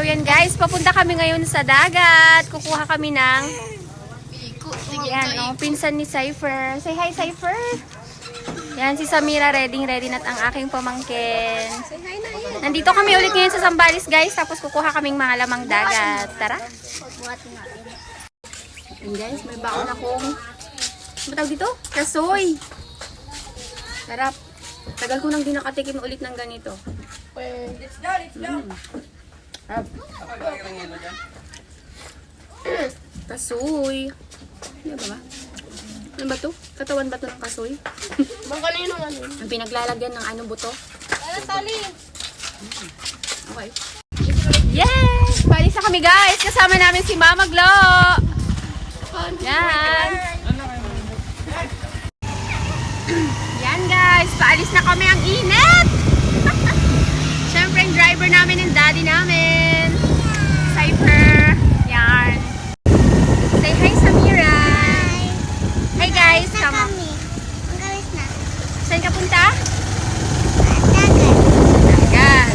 So yan guys, papunta kami ngayon sa dagat. Kukuha kami ng yan, pinsan ni Cypher. Say hi, Cypher. Yan, si Samira ready na at ang aking pamangkin. Nandito kami ulit ngayon sa Zambales guys, tapos kukuha kaming mga lamang dagat. Tara. Yan guys, may baon akong matawag dito? Kasoy. Sarap. Tagal ko nang di nakatikim ulit ng ganito. Let's go. Kasoy. Ano ba? Ano ba to? Katawan ba to ng kasoy? Bang kanino ano? Ang pinaglalagyan ng ano buto? Ano tali? Okay. Yes! Palis na kami guys! Kasama namin si Mama Glo! Yan! Yan guys! Paalis na kami, ang init! Siyempre yung driver namin and daddy namin. Cypher. Yan. Say hi, Samira. Hi guys, come on. Magalis na. Saan ka punta? Dagat. Dagat.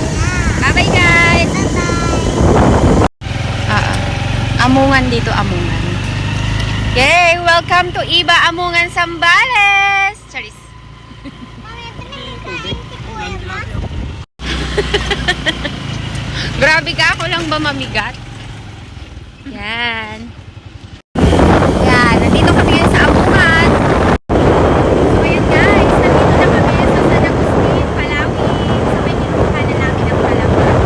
Bye-bye guys. Bye-bye. Amungan dito, Amungan. Yay! Welcome to Iba Amungan, Zambales! Charis. Grabe ka, ako lang ba mamigat? Yan. Yan, nandito kami ngayon sa Amungan. So yan guys, nandito na kami sa San Agustin, Palawi. Sa may kinukuhanan namin ng Palawan.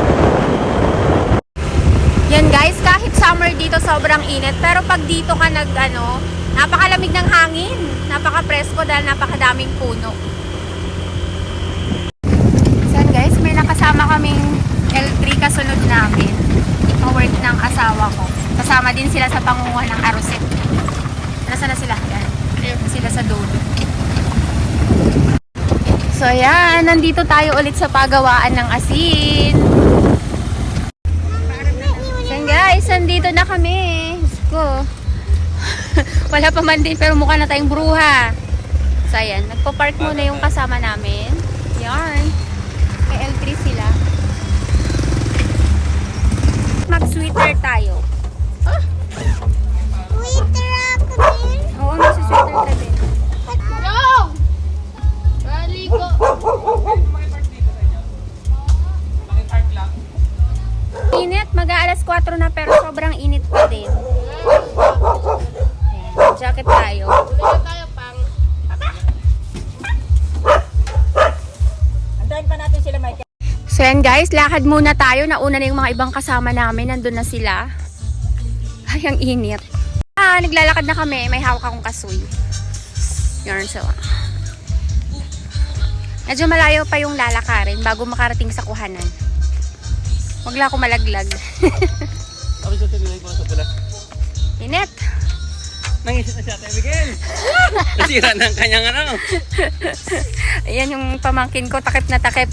Yan guys, kahit summer dito sobrang init, pero pag dito ka napakalamig ng hangin. Napaka-presko dahil napakadaming puno. So guys, may nakasama kaming L3 kasunod namin. Work ng asawa ko. Kasama din sila sa pangunguha ng arusit. Nasaan na sila? Yan. Sila sa dulo. So yan, nandito tayo ulit sa pagawaan ng asin. So guys, nandito na kami. Diyos ko. Wala pa man din pero mukha na tayong bruha. So ayan, nagpo-park muna yung kasama namin. Yan. May L3 sila. Mag-sweater tayo. Twitter ako din. Oo, mag-sweater ka din. Go! Baligo. Init, mag-aalas 4 na pero sobrang init pa din. Ayan, jacket tayo. Baligo tayo pang. Antayin pa natin sila, Mike. So yan guys, lakad muna tayo. Nauna na yung mga ibang kasama namin. Nandun na sila. Ay, ang init. Naglalakad na kami. May hawak akong kasoy. Yarn, so. Medyo malayo pa yung lalakarin bago makarating sa kuhanan. Huwag lang ako malaglag. Init. Nangisip na siya, Ate Miguel. Nasira na ang kanyang ano. Ayan yung pamangkin ko. Takip na takip.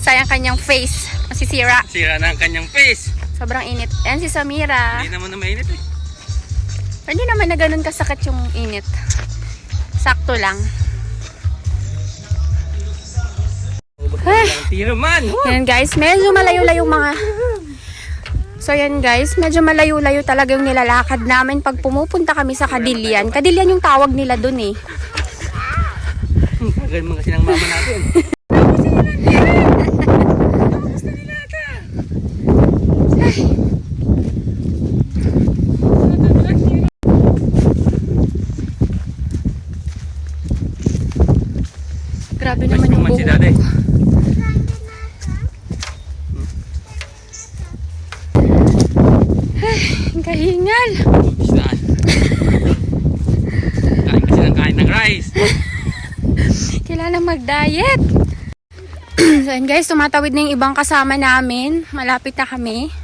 Sayang kanyang face. Masisira. Sira na ang kanyang face. Sobrang init. Ayan si Samira. Hindi naman na mainit eh. Pero hindi naman na ganun kasakit yung init. Sakto lang. Tiro man. Yan guys, medyo malayo-layo mga... So yan guys, medyo malayo-layo talaga yung nilalakad namin pag pumupunta kami sa Kadilian. Kadilian yung tawag nila dun eh. Tagal mga sinang mama natin. Grabe naman yung si buhok. Daddy. Ang kahingal. Saan? Kain kasi ng kain ng rice. Kailangan mag-diet. So yan guys, tumatawid na yung ibang kasama namin. Malapit na kami.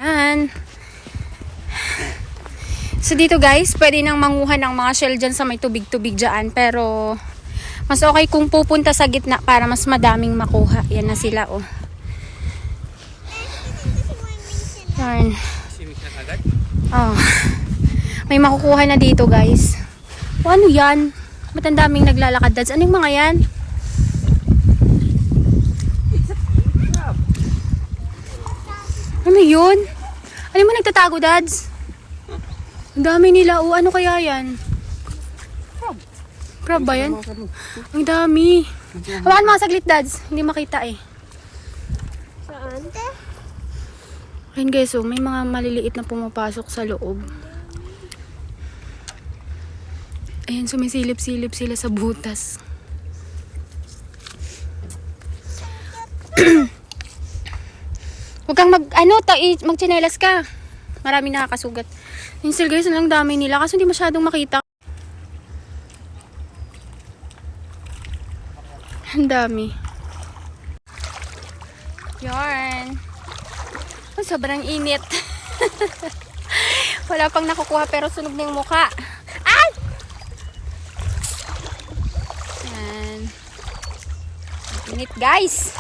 Yan. So dito guys, pwede nang manguha ng mga shell dyan sa may tubig-tubig dyan. Pero mas okay kung pupunta sa gitna para mas madaming makuha. Yan na sila oh. Yan. Oh. May makukuha na dito guys. O ano yan? Ba't ang daming naglalakad dads? Ano yung mga yan? yun? Ano mo nagtatago, Dads? Ang dami nila. O, ano kaya yan? Crab ba yan? Ang dami. Hawakan mga saglit, Dads. Hindi makita eh. Saan? Ayun guys, oh, may mga maliliit na pumapasok sa loob. Ayan, sumisilip-silip sila sa butas. Huwag kang magtsinelas ka. Maraming nakakasugat. Yun still guys, ang dami nila kasi hindi masyadong makita. Ang dami. Yarn. Oh, sobrang init. Wala pang nakukuha pero sunog na yung mukha. Ay! Yan. Init guys.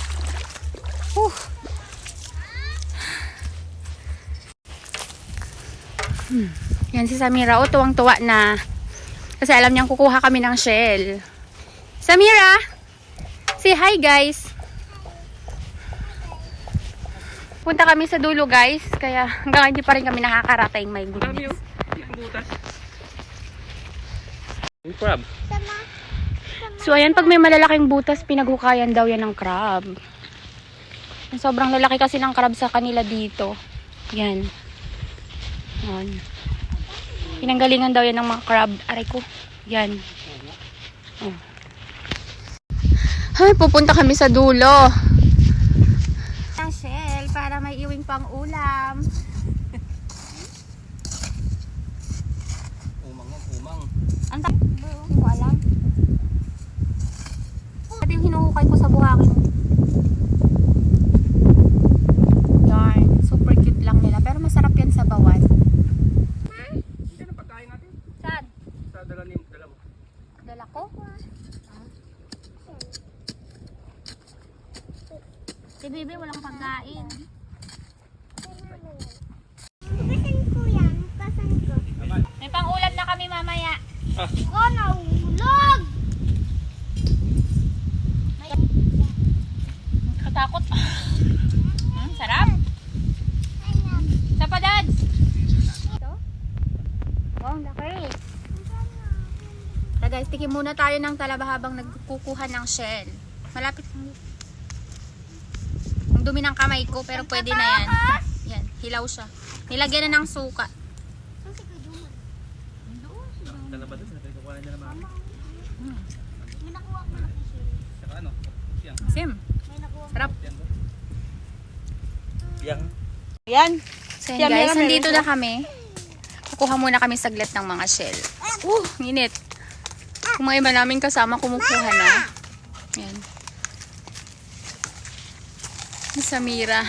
Yan si Samira. O, tuwang-tuwa na. Kasi alam niyang kukuha kami ng shell. Samira! Say hi guys! Punta kami sa dulo guys. Kaya hanggang hindi pa rin kami nakakarating. My goodness. Yung butas. Yung crab. So ayan, pag may malalaking butas, pinaghukayan daw yan ng crab. Sobrang lalaki kasi ng crab sa kanila dito. Yan. Yan. Pinanggalingan daw yan ng mga crab. Aray ko. Yan. Oh. Ay, pupunta kami sa dulo. Ang shell para may iwing pang ulam. Umang. Ang dami. Hindi ko alam. Pati yung hinuhukay ko sa buhangin. Yarn. Super cute lang nila. Pero masarap yan sa bawan. Hindi na pagkain natin. Saan? Sa dala mo. Dala ko? Si Bibi walang pagkain. Pasan ko yan. Pasan ko. May pang-ulam na kami mamaya. Oh, nahulog! Katakot. Sarap. Sa pa, Dads? Ito? Oh, ang laki. So guys, tikim muna tayo ng talaba habang nagkukuha ng shell. Malapit lang. Ang dumi ng kamay ko, pero pwede na yan. Yan, hilaw siya. Nilagyan na ng suka. Dala ba doon? Kukuha na naman. May nakuha ko na kasi. Saka ano? Siyang. Sim, May nakuha. sarap. Yang. Yan. So yan guys, nandito na kami. Kukuha muna kami saglit ng mga shell. Init. Kung mga iba namin kasama, kumukuha na. Yan. Si Samira.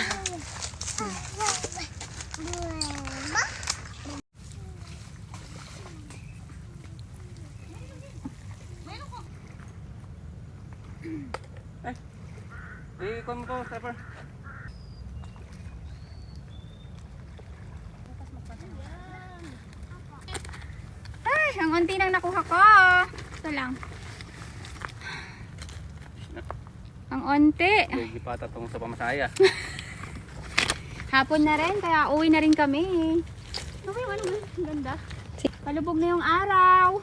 Ikon ko, Stepper. Ay, ang unti nang nakuha ko. Ito lang. Ang unti. Hindi pa tatong sa pamasaya. Hapon na rin, kaya uwi na rin kami. Okay, ano ba? Ang ganda. Palubog na yung araw.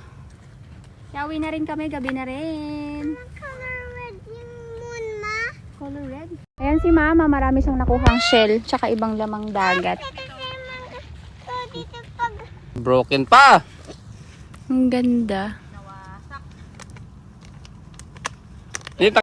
Kaya uwi na rin kami, gabi na rin. Color red yung moon, ma. Color red. Ayan si Mama, marami siyang nakuhang shell, tsaka ibang lamang dagat. So, dito pag... Broken pa! Ang ganda. Dito